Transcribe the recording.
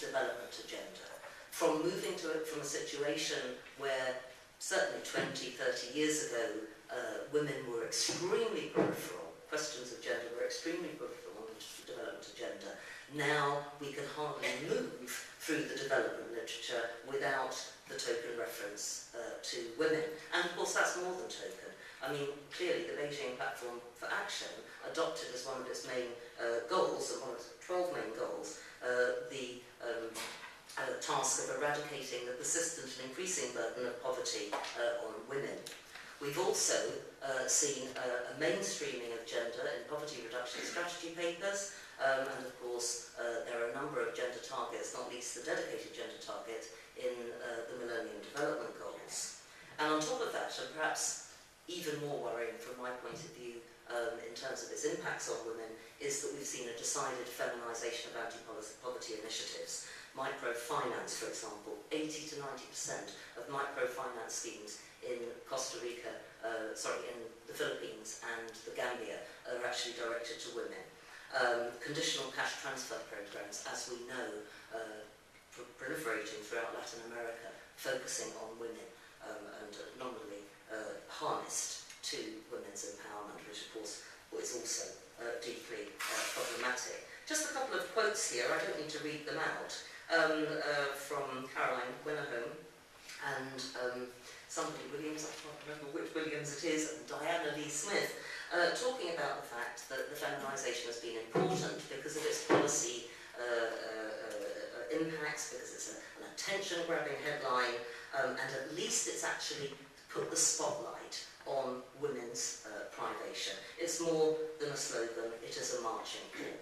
development agenda, from moving to it from a situation where certainly 20, 30 years ago, women were extremely peripheral, questions of gender were extremely peripheral on the development agenda. Now we can hardly move through the development literature without the token reference to women. And of course that's more than token. I mean, clearly the Beijing Platform for Action adopted as one of its main goals, and one of its 12 main goals, the task of eradicating the persistent and increasing burden of poverty on women. We've also seen a mainstreaming of gender in poverty reduction strategy papers, and of course there are a number of gender targets, not least the dedicated gender target in the Millennium Development Goals. And on top of that, and perhaps even more worrying from my point of view in terms of its impacts on women, is that we've seen a decided feminisation of anti-poverty initiatives. Microfinance, for example, 80 to 90% of microfinance schemes in Costa Rica, in the Philippines and the Gambia are actually directed to women. Conditional cash transfer programs, as we know, proliferating throughout Latin America, focusing on women and nominally harnessed to women's empowerment, which of course is also deeply problematic. Just a couple of quotes here, I don't need to read them out, from Caroline Winnerholm and somebody Williams, I can't remember which Williams it is, and Diana Lee Smith, talking about the fact that the feminisation has been important because of its policy impacts, because it's an attention-grabbing headline, and at least it's actually put the spotlight on women's privation. It's more than a slogan, it is a marching call.